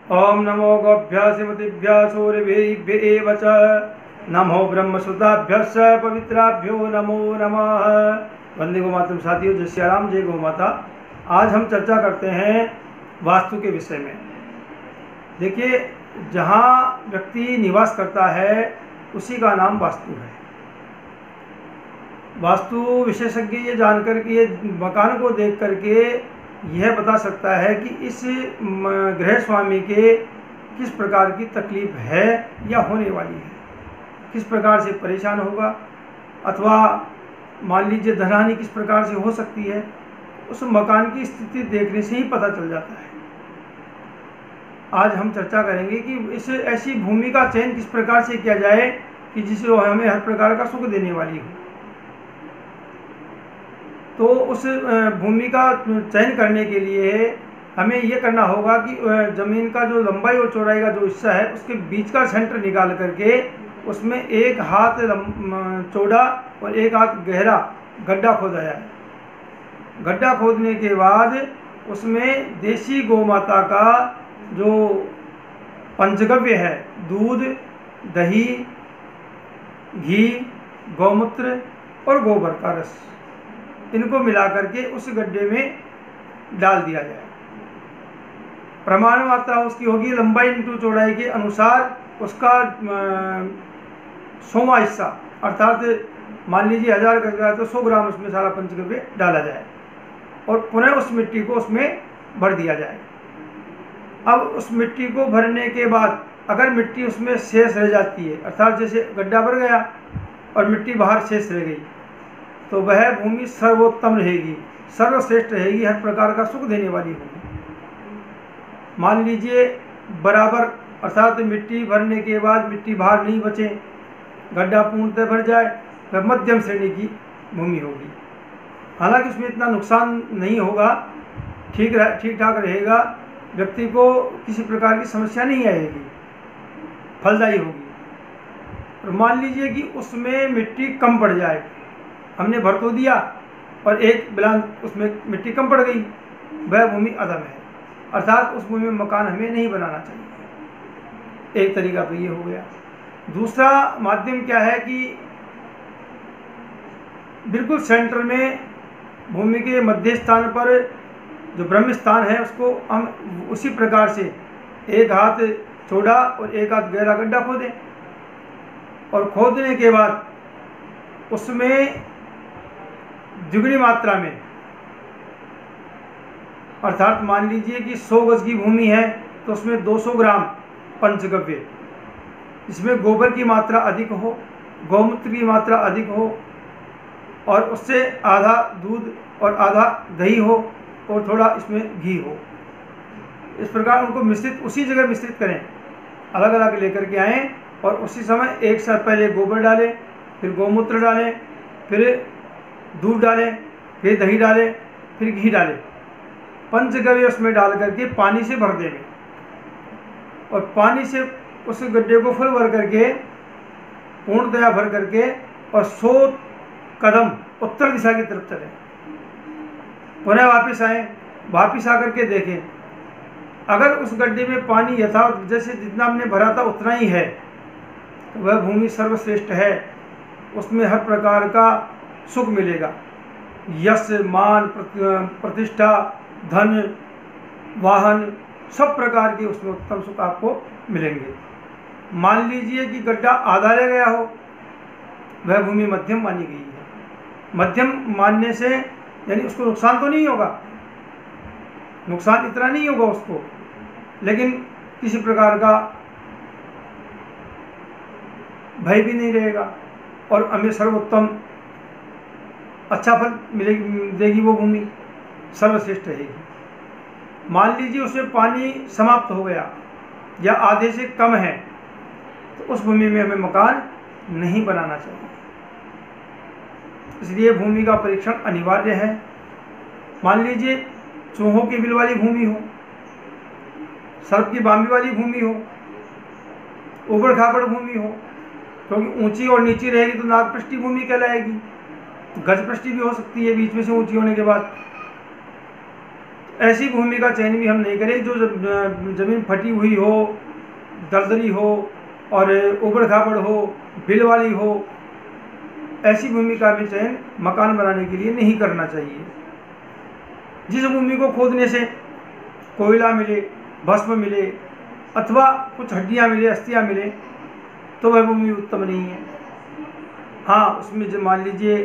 ओम नमो गोभ्यः श्रीमतीभ्यः सूर्यभ्य एव च नमो ब्रह्मसुताभ्यश्च पवित्राभ्यो नमो नमः। वंदे गो मातरम। साथियों, जय श्री राम, जय गौ माता। आज हम चर्चा करते हैं वास्तु के विषय में। देखिए, जहाँ व्यक्ति निवास करता है उसी का नाम वास्तु है। वास्तु विशेषज्ञ ये जानकर के, ये मकान को देख करके यह बता सकता है कि इस गृह स्वामी के किस प्रकार की तकलीफ है या होने वाली है, किस प्रकार से परेशान होगा, अथवा मान लीजिए धनहानि किस प्रकार से हो सकती है। उस मकान की स्थिति देखने से ही पता चल जाता है। आज हम चर्चा करेंगे कि इस ऐसी भूमि का चयन किस प्रकार से किया जाए कि जिसे हमें हर प्रकार का सुख देने वाली हो। तो उस भूमि का चयन करने के लिए हमें ये करना होगा कि ज़मीन का जो लंबाई और चौड़ाई का जो हिस्सा है उसके बीच का सेंटर निकाल करके उसमें 1 हाथ चौड़ा और 1 हाथ गहरा गड्ढा खोदा जाए। गड्ढा खोदने के बाद उसमें देसी गौ माता का जो पंचगव्य है, दूध, दही, घी, गौमूत्र और गोबर का रस, इनको मिला करके उस गड्ढे में डाल दिया जाए। प्रमाण मात्रा उसकी होगी लंबाई इंटू चौड़ाई के अनुसार उसका 100वां हिस्सा, अर्थात मान लीजिए 1000 गज का है तो 100 ग्राम उसमें सारा पंचगव्य डाला जाए और पुनः उस मिट्टी को उसमें भर दिया जाए। अब उस मिट्टी को भरने के बाद अगर मिट्टी उसमें शेष रह जाती है, अर्थात जैसे गड्ढा भर गया और मिट्टी बाहर शेष रह गई, तो वह भूमि सर्वोत्तम रहेगी, सर्वश्रेष्ठ रहेगी, हर प्रकार का सुख देने वाली होगी। मान लीजिए बराबर, अर्थात मिट्टी भरने के बाद मिट्टी बाहर नहीं बचे, गड्ढा पूर्णतः भर जाए, वह मध्यम श्रेणी की भूमि होगी। हालांकि उसमें इतना नुकसान नहीं होगा, ठीक ठाक रहेगा, व्यक्ति को किसी प्रकार की समस्या नहीं आएगी, फलदायी होगी। और मान लीजिए कि उसमें मिट्टी कम पड़ जाए, हमने भर तो दिया और एक बिलान उसमें मिट्टी कम पड़ गई, वह भूमि अधम है, अर्थात उस भूमि में मकान हमें नहीं बनाना चाहिए। एक तरीका तो ये हो गया। दूसरा माध्यम क्या है कि बिल्कुल सेंटर में भूमि के मध्य स्थान पर जो ब्रह्म स्थान है उसको हम उसी प्रकार से 1 हाथ चौड़ा और 1 हाथ गहरा गड्ढा खोदें और खोदने के बाद उसमें द्विगुनी मात्रा में, अर्थात मान लीजिए कि 100 गज की भूमि है तो उसमें 200 ग्राम पंचगव्य, इसमें गोबर की मात्रा अधिक हो, गौमूत्र की मात्रा अधिक हो और उससे आधा दूध और आधा दही हो और थोड़ा इसमें घी हो। इस प्रकार उनको मिश्रित उसी जगह मिश्रित करें, अलग अलग लेकर के आएँ और उसी समय एक साथ पहले गोबर डालें, फिर गौमूत्र डालें, फिर दूध डालें, फिर दही डालें, फिर घी डालें, पंचगव्य उसमें डाल करके पानी से भर देंगे और पानी से उस गड्ढे को फुल भर करके पूर्णतया भर करके और 100 कदम उत्तर दिशा की तरफ चलें। पुनः वापस आएँ, वापस आकर के देखें, अगर उस गड्ढे में पानी यथावत जैसे जितना हमने भरा था उतना ही है तो वह भूमि सर्वश्रेष्ठ है, उसमें हर प्रकार का सुख मिलेगा, यश, मान, प्रतिष्ठा, धन, वाहन, सब प्रकार के उसमें उत्तम सुख आपको मिलेंगे। मान लीजिए कि गड्ढा आधा रह गया हो, वह भूमि मध्यम मानी गई है। मध्यम मानने से यानी उसको नुकसान तो नहीं होगा, नुकसान इतना नहीं होगा उसको, लेकिन किसी प्रकार का भय भी नहीं रहेगा और हमें सर्वोत्तम अच्छा फल देगी, वो भूमि सर्वश्रेष्ठ रहेगी। मान लीजिए उसमें पानी समाप्त हो गया या आधे से कम है तो उस भूमि में हमें मकान नहीं बनाना चाहिए। इसलिए भूमि का परीक्षण अनिवार्य है। मान लीजिए चूहों की बिल वाली भूमि हो, सर्प की बामी वाली भूमि हो, उबड़ खाबड़ भूमि हो, क्योंकि ऊंची और नीची रहेगी तो नागपृष्ठी भूमि कहलाएगी, गजपृष्ठी भी हो सकती है बीच में से ऊंची होने के बाद। ऐसी भूमि का चयन भी हम नहीं करें जो ज़मीन फटी हुई हो, दरदरी हो और उबड़ खाबड़ हो, बिल वाली हो। ऐसी भूमि का भी चयन मकान बनाने के लिए नहीं करना चाहिए। जिस भूमि को खोदने से कोयला मिले, भस्म मिले अथवा कुछ हड्डियाँ मिले, अस्थियाँ मिले, तो वह भूमि उत्तम नहीं है। हाँ, उसमें जो मान लीजिए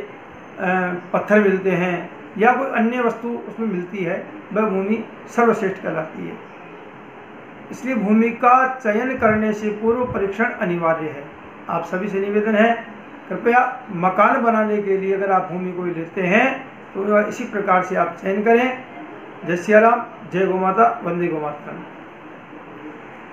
पत्थर मिलते हैं या कोई अन्य वस्तु उसमें मिलती है, वह भूमि सर्वश्रेष्ठ कहलाती है। इसलिए भूमि का चयन करने से पूर्व परीक्षण अनिवार्य है। आप सभी से निवेदन है, कृपया मकान बनाने के लिए अगर आप भूमि को लेते हैं तो इसी प्रकार से आप चयन करें। जय सिया राम, जय गौ माता, वंदे गौ मातरम।